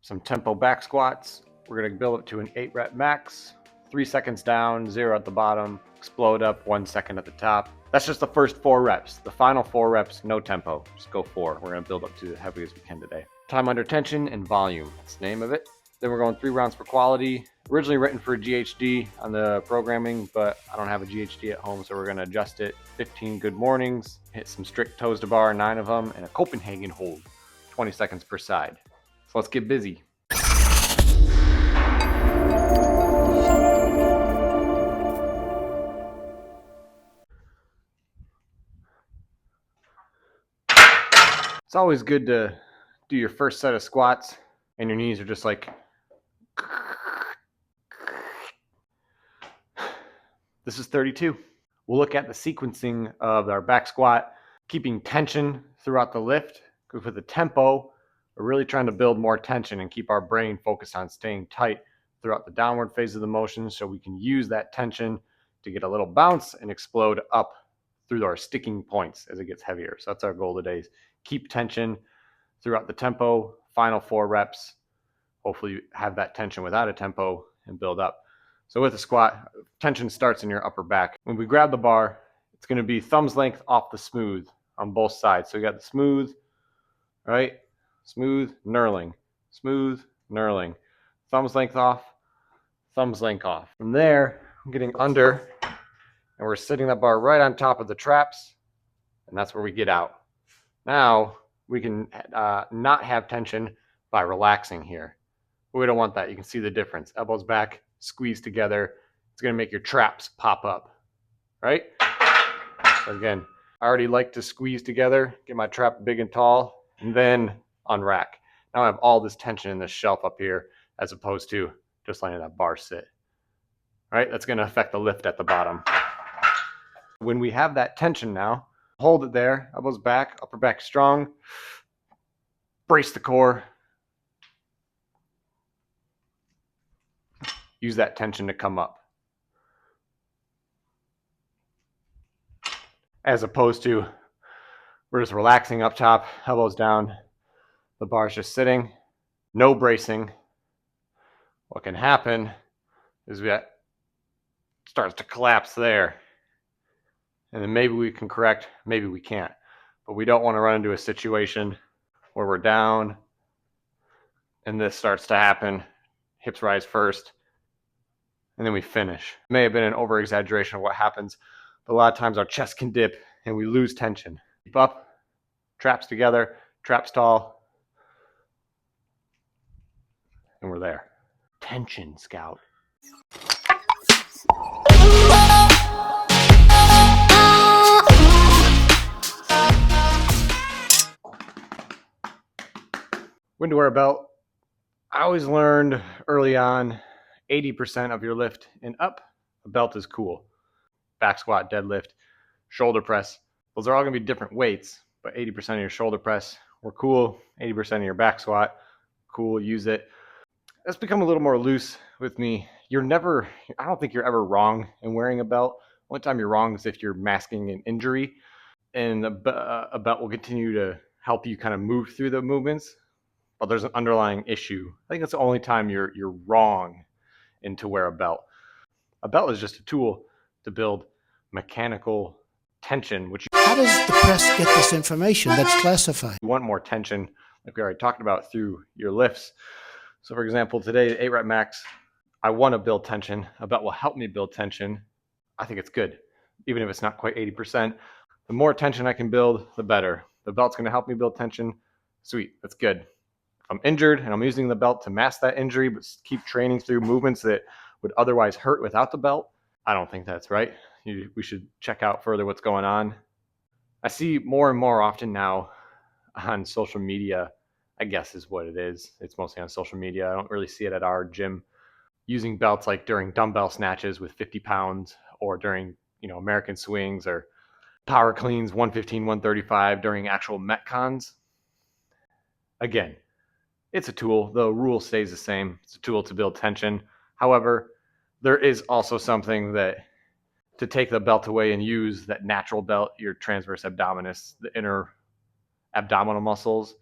some tempo back squats. We're going to build up to an 8 rep max, 3 seconds down, 0 at the bottom, explode up 1 second at the top. That's just the first 4 reps. The final 4 reps, no tempo, just go 4. We're going to build up to as heavy as we can today. Time under tension and volume, that's the name of it. Then we're going 3 rounds for quality. Originally written for GHD on the programming, but I don't have a GHD at home, so we're going to adjust it. 15 good mornings, hit some strict toes to bar, 9 of them, and a Copenhagen hold, 20 seconds per side. So let's get busy. It's always good to do your first set of squats and your knees are just like, this is 32. We'll look at the sequencing of our back squat, keeping tension throughout the lift, because with the tempo, we're really trying to build more tension and keep our brain focused on staying tight throughout the downward phase of the motion, so we can use that tension to get a little bounce and explode up through our sticking points as it gets heavier. So that's our goal today, is keep tension throughout the tempo, final 4 reps. Hopefully you have that tension without a tempo and build up. So with a squat, tension starts in your upper back. When we grab the bar, it's going to be thumbs length off the smooth on both sides. So you got the smooth, right? Smooth, knurling, smooth, knurling. Thumbs length off, thumbs length off. From there, I'm getting under, and we're sitting that bar right on top of the traps, and that's where we get out. Now, we can not have tension by relaxing here. But we don't want that. You can see the difference. Elbows back, squeeze together. It's going to make your traps pop up, right? So again, I already like to squeeze together, get my trap big and tall, and then unrack. Now I have all this tension in this shelf up here, as opposed to just letting that bar sit. All right, that's going to affect the lift at the bottom. When we have that tension now, hold it there, elbows back, upper back strong, brace the core. Use that tension to come up. As opposed to, we're just relaxing up top, elbows down, the bar's just sitting, no bracing. What can happen is that starts to collapse there. And then maybe we can correct, maybe we can't. But we don't want to run into a situation where we're down and this starts to happen. Hips rise first, and then we finish. It may have been an over-exaggeration of what happens, but a lot of times our chest can dip and we lose tension. Keep up, traps together, traps tall, and we're there. Tension, scout. When to wear a belt. I always learned early on, 80% of your lift and up, a belt is cool. Back squat, deadlift, shoulder press. Those are all going to be different weights, but 80% of your shoulder press were cool. 80% of your back squat, cool, use it. That's become a little more loose with me. I don't think you're ever wrong in wearing a belt. One time you're wrong is if you're masking an injury, and a belt will continue to help you kind of move through the movements, but there's an underlying issue. I think that's the only time you're wrong in to wear a belt. A belt is just a tool to build mechanical tension, which How does the press get this information that's classified? you want more tension, like we already talked about, through your lifts. So for example, today, 8 rep max, I want to build tension. A belt will help me build tension. I think it's good, even if it's not quite 80%. The more tension I can build, the better. The belt's going to help me build tension. Sweet, that's good. If I'm injured and I'm using the belt to mask that injury, but keep training through movements that would otherwise hurt without the belt, I don't think that's right. We should check out further what's going on. I see more and more often now on social media, I guess is what it is. It's mostly on social media. I don't really see it at our gym. Using belts like during dumbbell snatches with 50 pounds or during, American swings or power cleans 115, 135 during actual Metcons. Again, it's a tool. The rule stays the same. It's a tool to build tension. However, there is also something that to take the belt away and use that natural belt, your transverse abdominis, the inner abdominal muscles,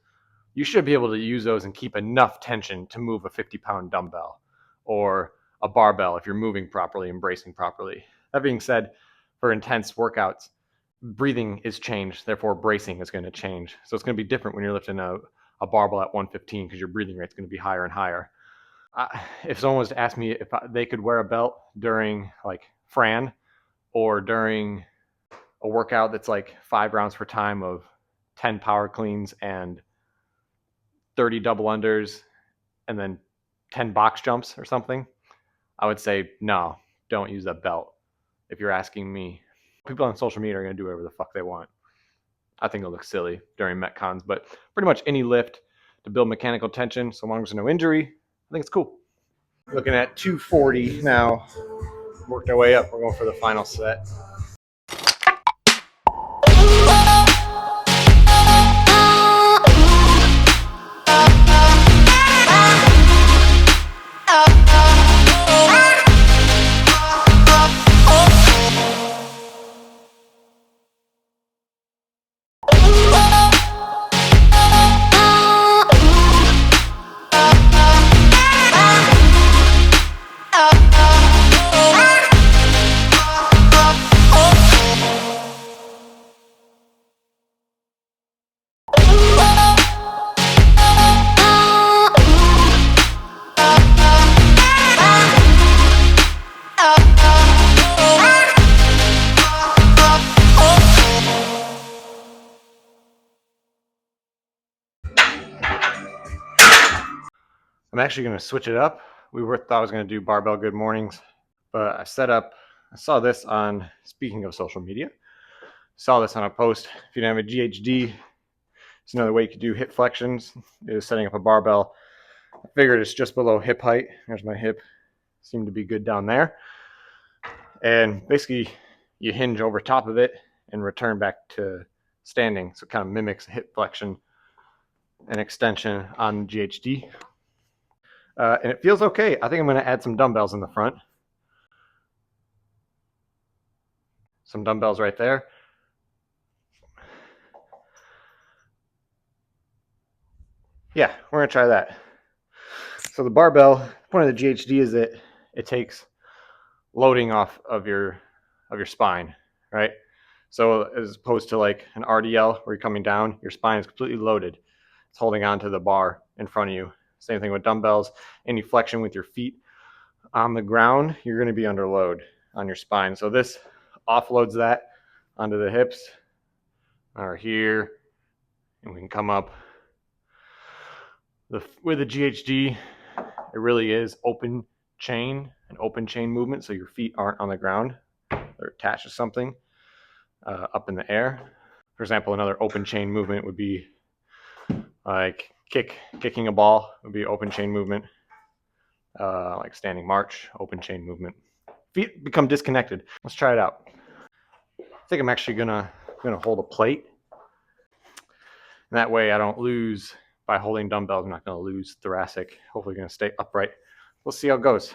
you should be able to use those and keep enough tension to move a 50-pound dumbbell or a barbell if you're moving properly and bracing properly. That being said, for intense workouts, breathing is changed, therefore bracing is going to change. So it's going to be different when you're lifting a barbell at 115 because your breathing rate's going to be higher and higher. If someone was to ask me if they could wear a belt during like Fran or during a workout that's like 5 rounds per time of 10 power cleans and 30 double unders and then 10 box jumps or something, I would say, no, don't use that belt. If you're asking me, people on social media are going to do whatever the fuck they want. I think it'll look silly during Metcons, but pretty much any lift to build mechanical tension, so long as there's no injury, I think it's cool. Looking at 240 now, worked our way up. We're going for the final set. I'm actually going to switch it up. We thought I was going to do barbell good mornings, but I saw this on, speaking of social media, saw this on a post. If you don't have a GHD, it's another way you could do hip flexions, is setting up a barbell. I figured it's just below hip height. There's my hip. Seemed to be good down there. And basically, you hinge over top of it and return back to standing. So it kind of mimics a hip flexion and extension on GHD. And it feels okay. I think I'm going to add some dumbbells in the front. Some dumbbells right there. Yeah, we're going to try that. So the barbell, the point of the GHD is that it takes loading off of your spine, right? So as opposed to like an RDL where you're coming down, your spine is completely loaded. It's holding on to the bar in front of you. Same thing with dumbbells. Any flexion with your feet on the ground, you're going to be under load on your spine. So this offloads that onto the hips or here, and we can come up. With the GHD, it really is open chain, an open chain movement, so your feet aren't on the ground. They're attached to something up in the air. For example, another open chain movement would be like kicking a ball would be open chain movement, like standing march, open chain movement. Feet become disconnected. Let's try it out. I think I'm actually gonna hold a plate, and that way I don't lose by holding dumbbells. I'm not gonna lose thoracic. Hopefully, gonna stay upright. We'll see how it goes.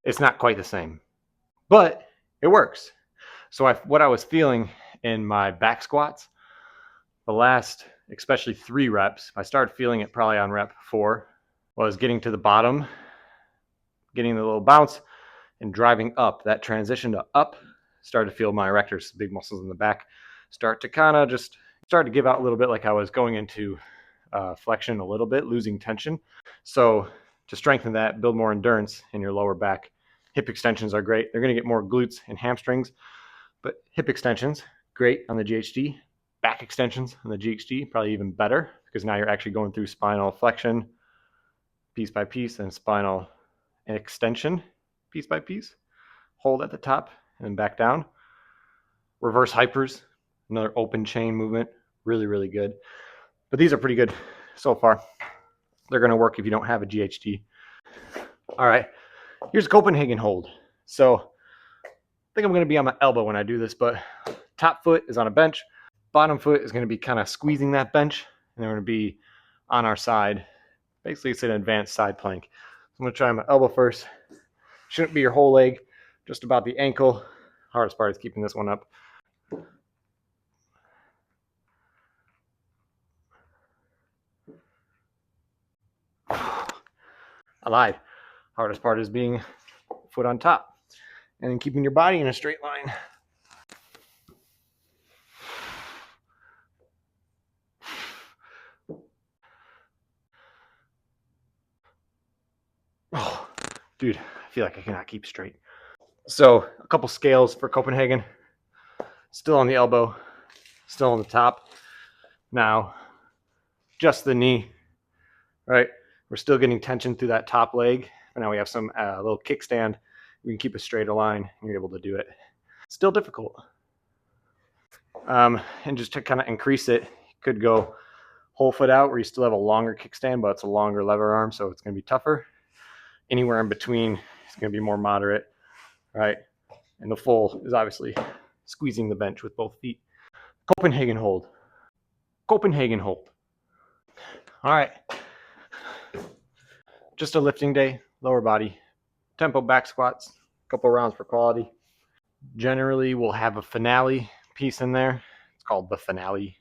It's not quite the same, but it works. So what I was feeling in my back squats, the last, especially 3 reps, I started feeling it probably on rep 4, was getting to the bottom, getting the little bounce, and driving up. That transition to up, started to feel my erectors, big muscles in the back, start to kind of just start to give out a little bit, like I was going into flexion a little bit, losing tension. So to strengthen that, build more endurance in your lower back, hip extensions are great. They're going to get more glutes and hamstrings, but hip extensions, great on the GHD. Back extensions on the GHD, probably even better, because now you're actually going through spinal flexion piece by piece and spinal extension piece by piece. Hold at the top and then back down. Reverse hypers, another open chain movement, really, really good. But these are pretty good so far. They're going to work if you don't have a GHD. All right, here's Copenhagen hold. So I think I'm going to be on my elbow when I do this, but top foot is on a bench. Bottom foot is going to be kind of squeezing that bench and they're going to be on our side. Basically, it's an advanced side plank. I'm going to try my elbow first. Shouldn't be your whole leg, just about the ankle. Hardest part is keeping this one up. I lied. Hardest part is being foot on top and then keeping your body in a straight line. Oh, dude, I feel like I cannot keep straight. So a couple scales for Copenhagen. Still on the elbow, still on the top. Now, just the knee, right? We're still getting tension through that top leg. But now we have some little kickstand. We can keep a straighter line, and you're able to do it. Still difficult. And just to kind of increase it, you could go whole foot out where you still have a longer kickstand, but it's a longer lever arm, so it's going to be tougher. Anywhere in between is going to be more moderate, right? And the full is obviously squeezing the bench with both feet. Copenhagen hold. Copenhagen hold. All right. Just a lifting day, lower body. Tempo back squats, a couple rounds for quality. Generally, we'll have a finale piece in there. It's called the finale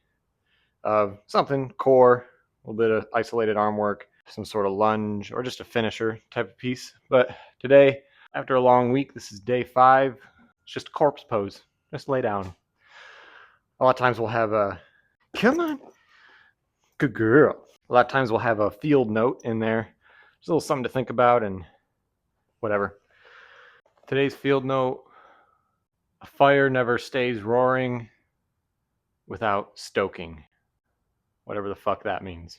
of something, core, a little bit of isolated arm work, some sort of lunge, or just a finisher type of piece. But today, after a long week, this is day 5. It's just a corpse pose. Just lay down. A lot of times we'll have a, come on, good girl. A lot of times we'll have a field note in there. Just a little something to think about and whatever. Today's field note, a fire never stays roaring without stoking. Whatever the fuck that means.